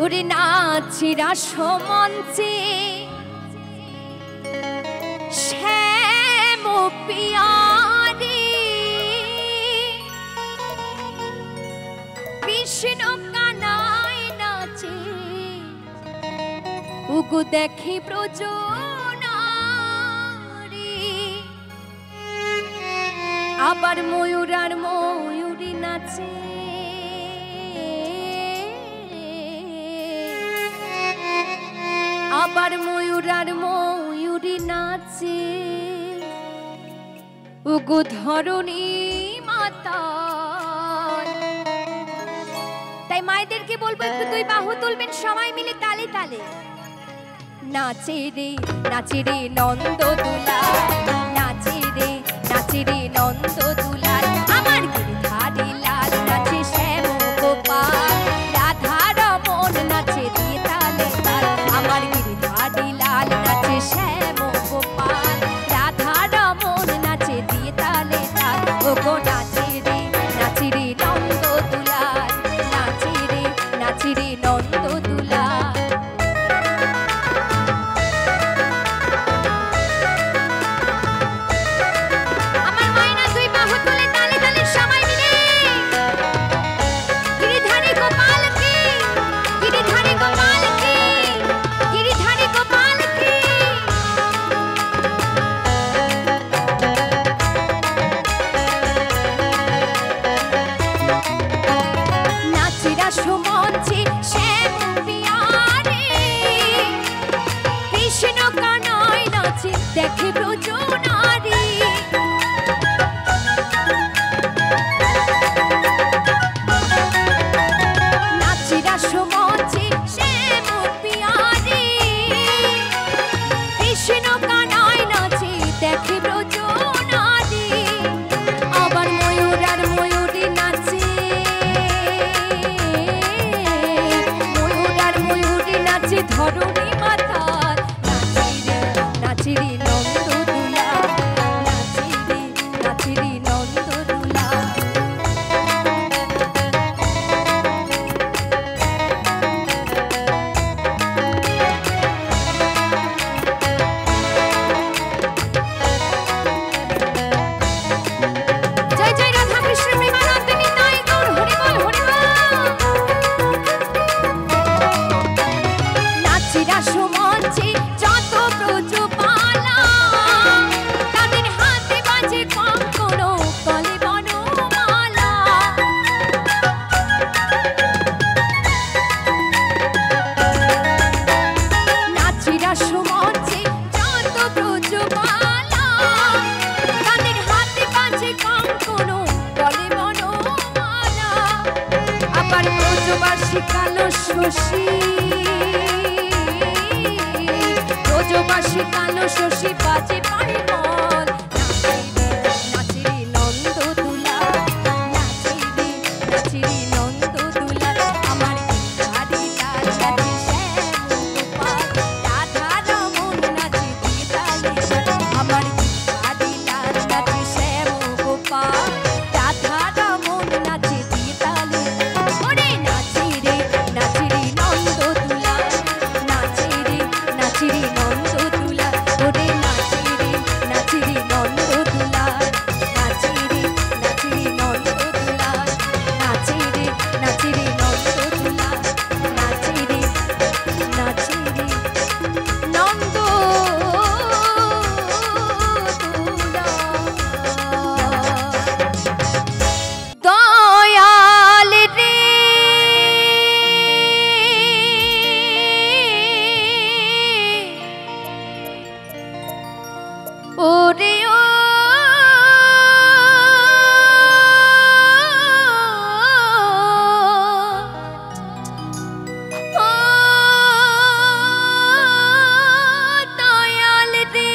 ওরে নাচিরা সমঞ্চে শ্যাম পিয়ারে কৃষ্ণ কানায় নাচে ওগো দেখে ব্রজনারী আবার ময়ূর আর ময়ূরী নাচে আবার ময়ূর আর ময়ূরী নাচে ওগো ধরণী মাতা। তাই মায়েদেরকে বলবো একটু দুই বাহু তুলবেন সবাই মিলে তালে তালে। নাচে রে নন্দ দুলাল, নাচে রে নন্দ দুলাল, আমার গিরিধারী লাল নাচে শ্যাম গোপাল, রাধা রমন নাচে দিয়ে তালে তাল, আমার গিরিধারী লাল নাচে শ্যাম গোপাল, রাধা রমন নাচে দিয়ে তালে তাল, ওগো নাচে রে নন্দ দুলাল, নাচে রে নন্দ দুলাল। দেখে ব্রজনারী নাচিরা সমঞ্চে শ্যাম পিয়ারে কৃষ্ণ কানায় নাচে দেখে ব্রজনারী আবার ময়ূর আর ময়ূরী নাচে ময়ূর আর ময়ূরী নাচে ধরণী মাতা। নাচে রে নন্দ দুলাল, নাচে রে নন্দ দুলাল। জয় জয় রাধা কৃষ্ণ প্রেমানন্দ নিতাই গৌর, হরি বল হরি বল। নাচিরা সমঞ্চে যত ব্রজবালা, তাদের হাতে বাজে কঙ্কণ গলে বনমালা, নাচিরা সমঞ্চে যত ব্রজবালা, তাদের হাতে বাজে কঙ্কণ গলে বনমালা, আবার ব্রজবাসী কালো শশী, ব্রজবাসী কালো শশী বাজে পারিমল, নাচে রে নন্দ দুলাল, নাচে রে নন্দ দুলাল, আমার গিরিধারী লাল নাচে শ্যাম গোপাল, রাধা রমন নাচে দিয়ে তালে তাল, আমার গিরিধারী লাল নাচে শ্যাম গোপাল, রাধা রমন নাচে দিয়ে তালে তাল, ওরে নাচে রে নন্দ দুলাল, নাচে রে নন্দ দুলাল, ওরে নাচে রে নন্দ দুলাল, নাচে রে নন্দ দুলাল, নাচে রে নন্দ দুলাল, নাচে রে নন্দ দুলাল। দয়াল রে ওরে ও দয়াল রে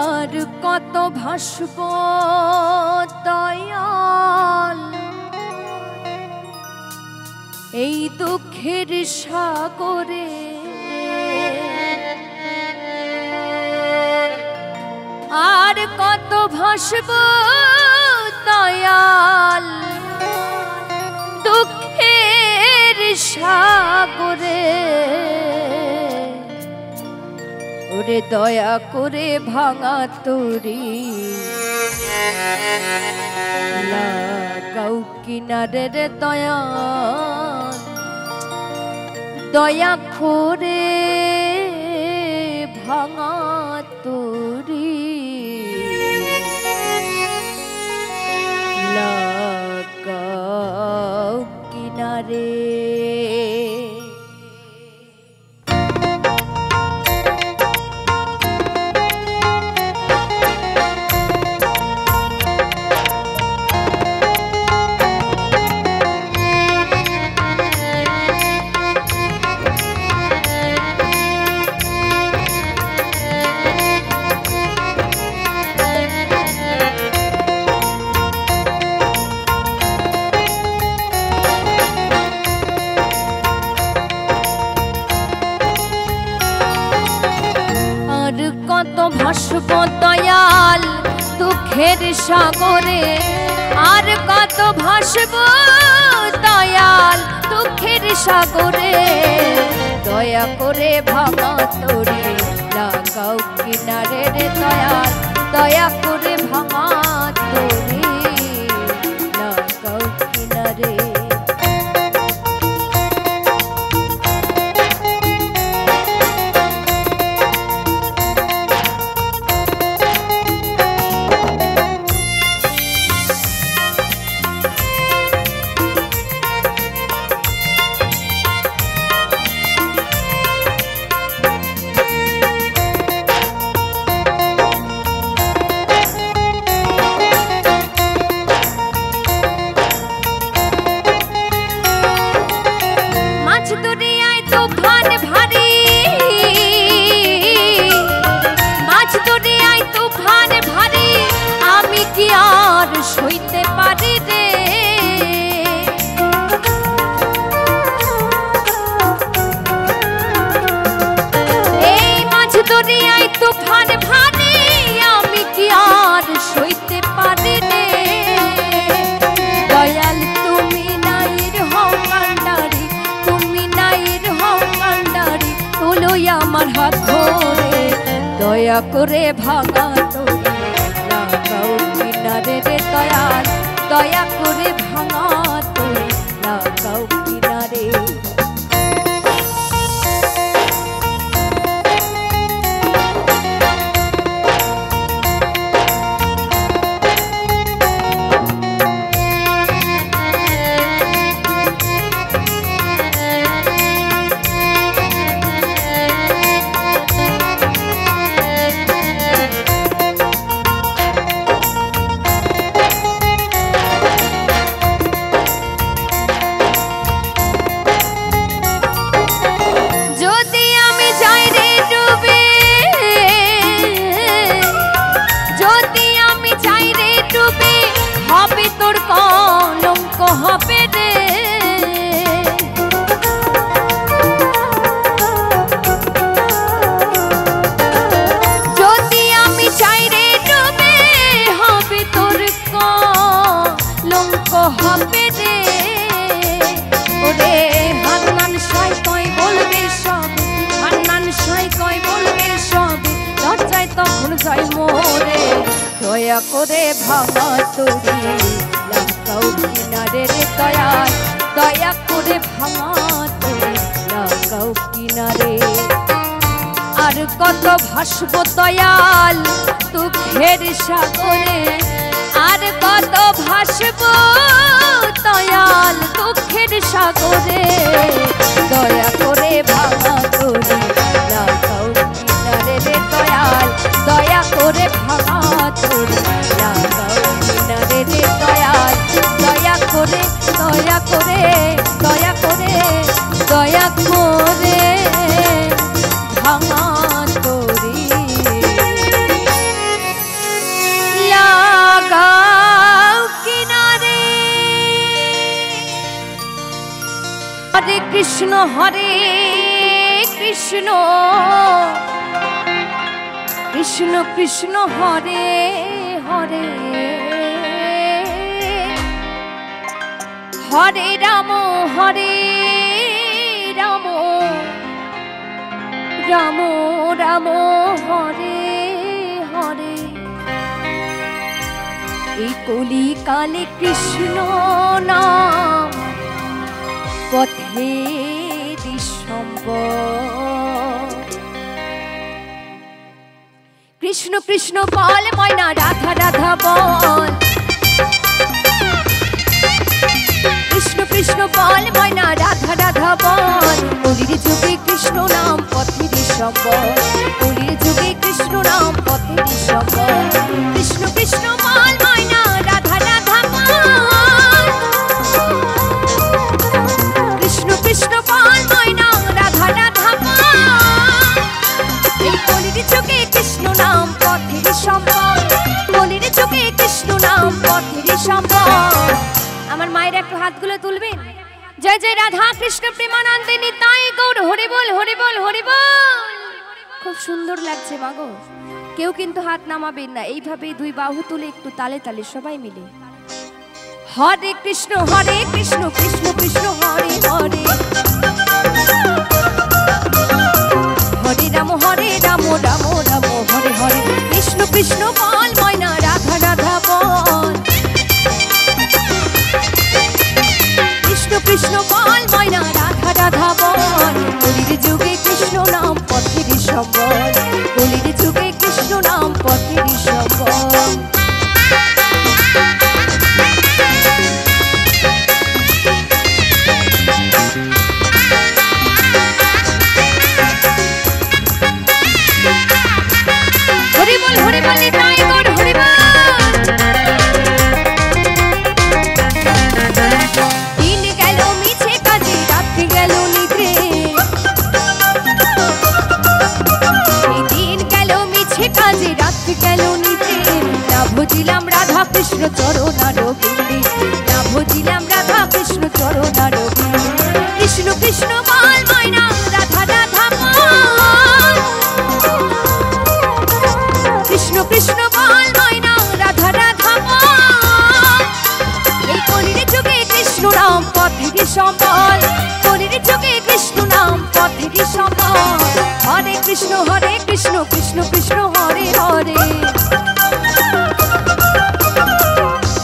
আর কত ভাসব দয়াল এই দুঃখের সাগরে, আর কত ভাসব দয়াল সাগরে ওরে দয়া করে ভাঙা তরি লাগাও কিনারে রে দয়া দয়া করে ভাঙা তরি লাগাও কিনারে। কত ভাসব দয়াল দুঃখের সাগরে আর কত ভাসব দয়াল দুঃখের সাগরে দয়া করে ভাঙা তরি লাগাও কিনারে রে দয়াল দয়া করে ভাঙা তরি লাগাও কিনারে। সইতে পারি রে এই মাঝ দরিয়ায় তুফান ভারী আমি কি আর সইতে পারি রে দয়াল তুমি নাইর হও কান্ডারি তুমি নাইর হও কান্ডারি তোলো আমার হাত ধরে দয়া করে ভাঙা তরি লাগাও কিনারে রে দয়াল দয়া করে ভাঙা তরি লাগাও কিনারে। হবে রে যদি আমি চাই রে ডুবে হবে তোর কলঙ্ক হবে রে ওরে হান্নান সাই কই বলবে সব হান্নান সাই কই বলবে সব লজ্জায় তখন যাই মোরে দয়া করে ভাঙা তরি লাগাও কিনারে রে দয়াল দয়া করে ভাঙা তরি লাগাও কিনারে। আর কত ভাসব দয়াল দুঃখের সাগরে আর কত ভাসব দয়াল দুঃখের সাগরে দয়া করে ভাঙা তরি লাগাও কিনারে রে দয়াল দয়া করে ভাঙা তরি লাগাও কিনারে রে দয়াল দয়া করে দয়া করে দয়া করে দয়া করে ভাঙা তরি লাগাও কিনারে। হরে কৃষ্ণ কৃষ্ণ কৃষ্ণ কৃষ্ণ হরে হরে হরে রাম রাম রাম হরে হরে। এই কলিকালে কৃষ্ণ নাম পথে দিশম্বর। কৃষ্ণ কৃষ্ণ বল ময়না রাধা রাধা বল। কৃষ্ণ কৃষ্ণ বল ময়না রাধা রাধা বল। কলির যুগে কৃষ্ণ নাম পথে দিশম্বর। কলির যুগে কৃষ্ণ নাম পথে দিশম্বর। কৃষ্ণ কৃষ্ণ বল ময়না রাধা রাধা বল। কৃষ্ণ কৃষ্ণ বল ময়না রাধা রাধা বল। এই কলির যুগে কৃষ্ণ নাম পথে দিশম্বর। কলির যুগে কৃষ্ণ নাম পথে দিশম্বর। আমার মায়ের একটু হাতগুলো তুলবেন। জয় জয় রাধা কৃষ্ণ প্রেমানন্দে নিতাই গৌর হরি বল হরি বল হরি বল। খুব সুন্দর লাগছে মাগো। কেউ কিন্তু হাত নামাবেন না, এইভাবেই দুই বাহু তুলে একটু তালে তালে সবাই মিলে হরে কৃষ্ণ কৃষ্ণ কৃষ্ণ হরে হরে। হরে রাম রাম রাম হরে হরে। কৃষ্ণ কৃষ্ণ বল ময়না রাধা রাধা বল। কৃষ্ণ কৃষ্ণ বল ময়না রাধা রাধা বল। কলির যুগে কৃষ্ণ নাম পথে দিশম্বর। কলির যুগে কৃষ্ণ নাম পথে দিশম্বর। হরি বল নিতাই গৌর হরি বল। দিন গেল মিছে কাজে রাত্রি গেল নিদ্রে। দিন গেল মিছে কাজে রাত্রি গেল নিদ্রে। না বুঝিলাম রাধা কৃষ্ণ চরণারবিন্দে। না বুঝিলাম রাধা কৃষ্ণ চরণারবিন্দে। কৃষ্ণ কৃষ্ণ বল ময়না রাধা রাধা বল। কৃষ্ণ কৃষ্ণ বল ময়না রাধা রাধা বল। এই কলির যুগে কৃষ্ণ নাম পথে দিশম্বর। কলির যুগে কৃষ্ণ নাম পথে দিশম্বর। হরে কৃষ্ণ কৃষ্ণ কৃষ্ণ হরে হরে।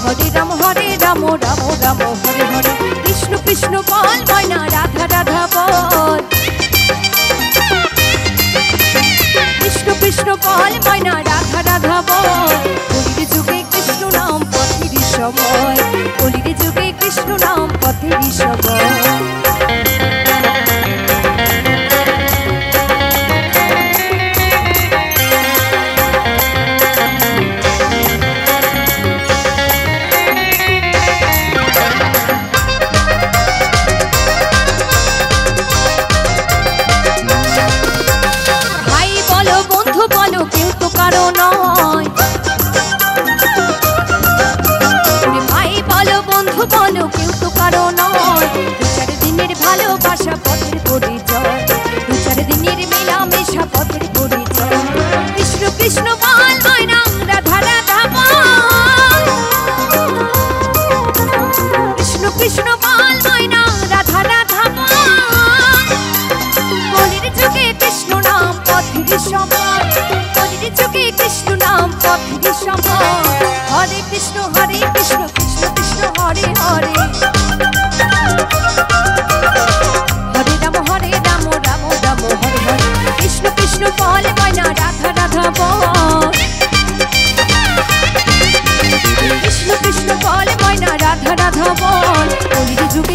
হরে রাম রাম রাম হরে হরে। কৃষ্ণ কৃষ্ণ বল ময়না রাধা রাধা বল। কৃষ্ণ কৃষ্ণ বল ময়না রাধা রাধা বল। কলির যুগে কৃষ্ণ নাম পথে দিশম্বর। কলির যুগে কৃষ্ণ নাম পথে দিশম্বর। ভাই বলো বন্ধু বলো কেউ তো কারো নয়। ভাই বলো বন্ধু বলো কেউ তো কারো নয়। দু চার দিনের ভালোবাসা পথের পরিচয়। দু চার দিনের মেলামেশা পথের পরিচয়। কৃষ্ণ কৃষ্ণ বল ময়না রাধা রাধা বল। কৃষ্ণ কৃষ্ণ বল ময়না রাধা রাধা বল। কলির যুগে কৃষ্ণ নাম পথে দিশম্বর। কলির যুগে কৃষ্ণ নাম পথে দিশম্বর। হরে কৃষ্ণ কৃষ্ণ কৃষ্ণ হরে হরে। হরে রাম রাম রাম হরে হরে। কৃষ্ণ কৃষ্ণ বল ময়না রাধা রাধা বল। কৃষ্ণ কৃষ্ণ বল ময়না রাধা রাধা বল। কলির যুগে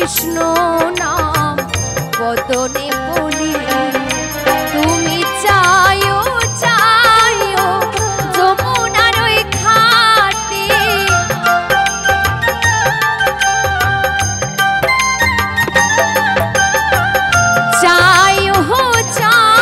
কৃষ্ণ নাম বদনে বলি তুমি চাইও চাইও যমুনার ওই ঘাটে চাইও চাইও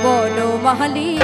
বনমালী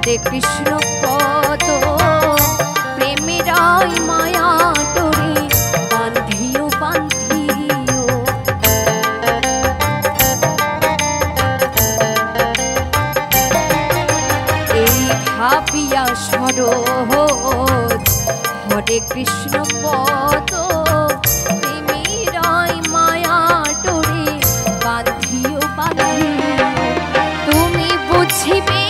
হরে কৃষ্ণ পদ প্রেমেরাই মায়া ডোরে বান্ধিও বান্ধিও এই ভাবিয়া সরোজ হরে কৃষ্ণ পদ প্রেমেরাই মায়া ডোরে বান্ধিও বান্ধিও তুমি বুঝিবে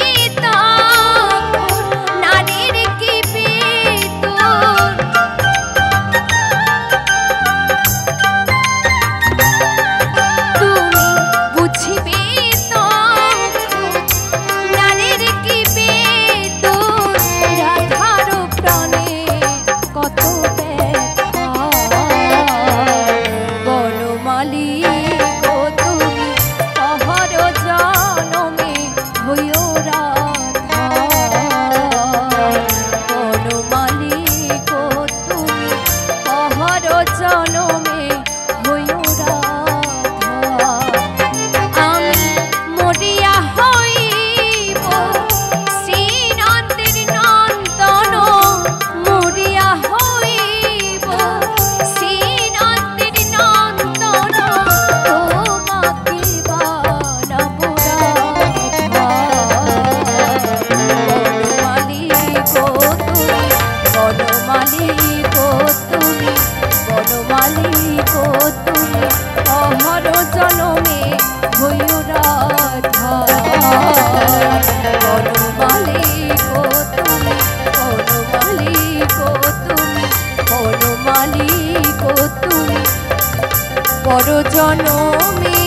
বড় জনমে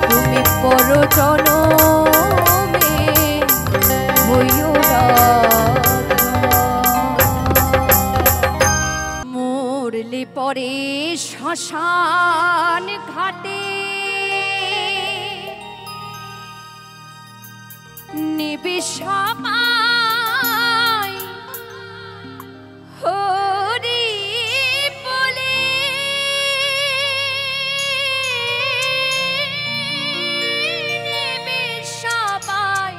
তুমি বড় জনমে হইও মরলে পরে শ্মশান ঘাটে নেবে সবাই হরি বলে নেবে সবাই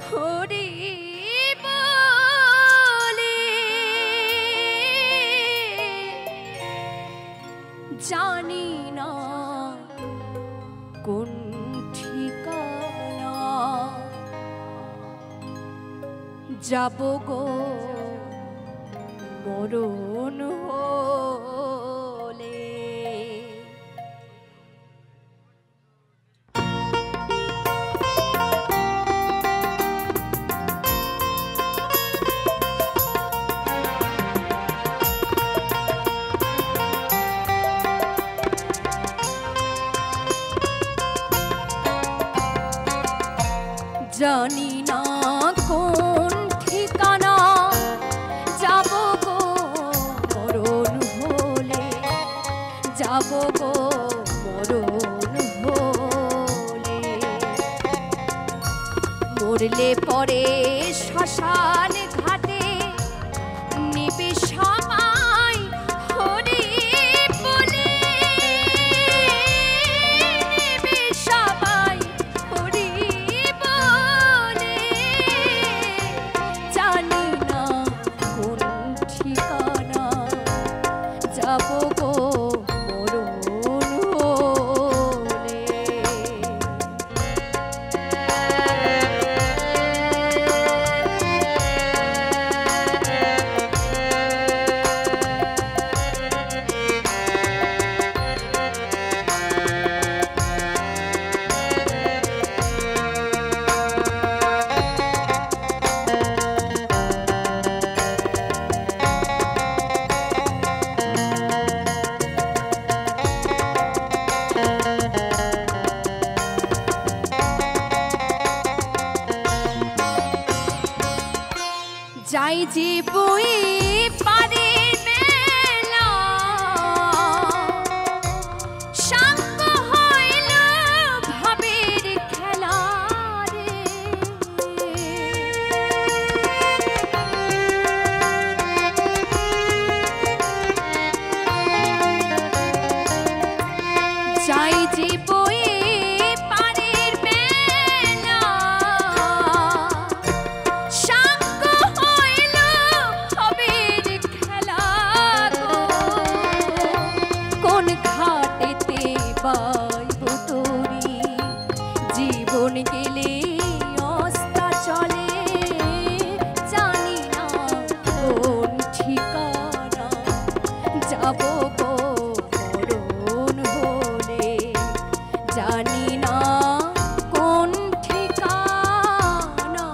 হরি বলে জানি না কোন ঠিকানা যাব গো মরণ হলে জানি না কোন ঠিকানা যাব গো মরণ হলে, যাব গো মরণ হলে। মরলে পরে শ্মশান ঘাটে নিবে সবাই হরি বলে, নিবে সবাই হরি বলে। জানি না কোন ঠিকানা যাব গো মরণ হলে। যাই যে বই পারে মেলা, সাঙ্গ হইল ভাবের খেলা রে। যাই যে বই পারের মেলা, কোন ঘাটেতে বাইব তোরি জীবন গেলে অস্তা চলে। জানি না কোন ঠিকানা যাব গো মরণ হলে, জানি না কোন ঠিকানা।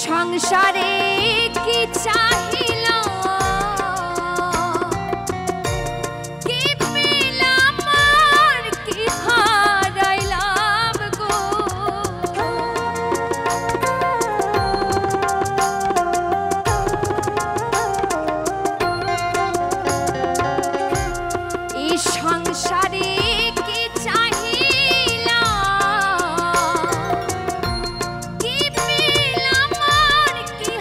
সংসারে কি চাহিলাম, কি পেলাম আর কি হারাইলাম গো। এই সংসারে কি চাহিলাম, কি পেলাম আর কি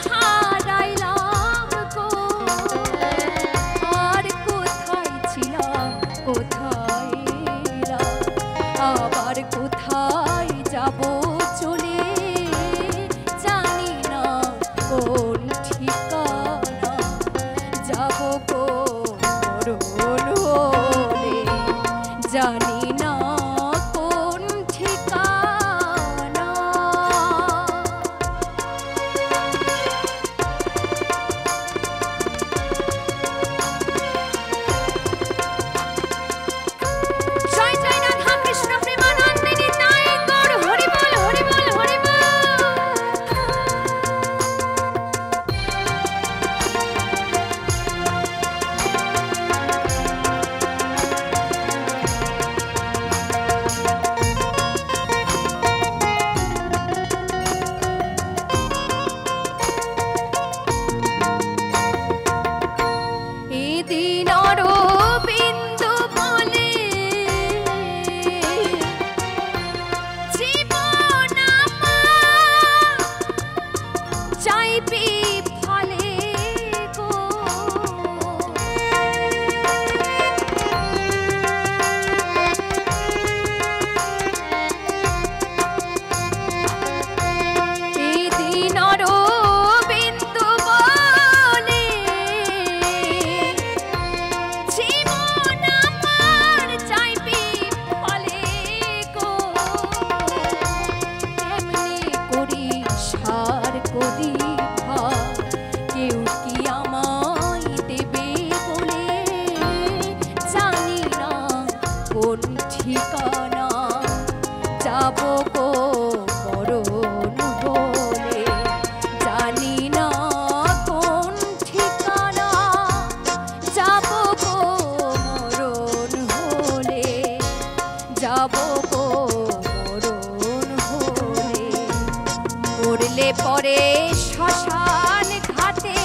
মরলে পরে শ্মশান ঘাটে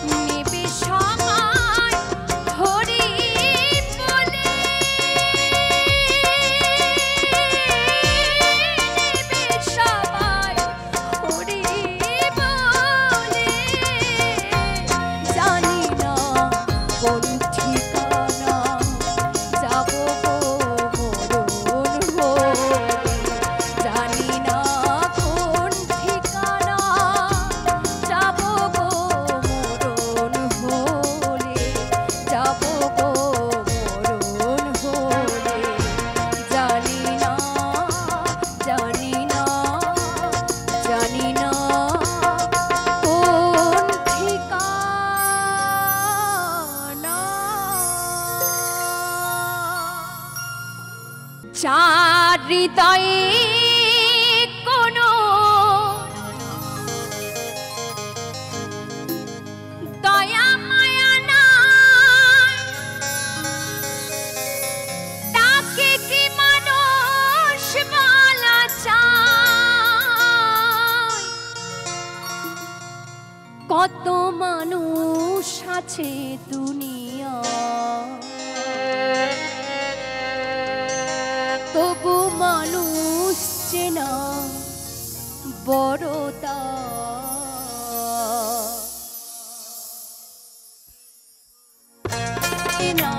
নেবে সবাই হরি বলে, নেবে সবাই হরি বলে। জানি না কোন ঠিকানা যাব গো মরণ হলে, জানি না কোন ঠিকানা যাব গো মরণ হলে, যাব গো মরণ হলে। জানি না, জানি না, জানি না কোন ঠিকানা। যার হৃদয়ে কোনো দয়া মায়া নাই, তাকে কি মানুষ বলা যায়? কত মানুষ আছে দুনিয়া, তবু মানুষ চেনা বড়তা। চেনা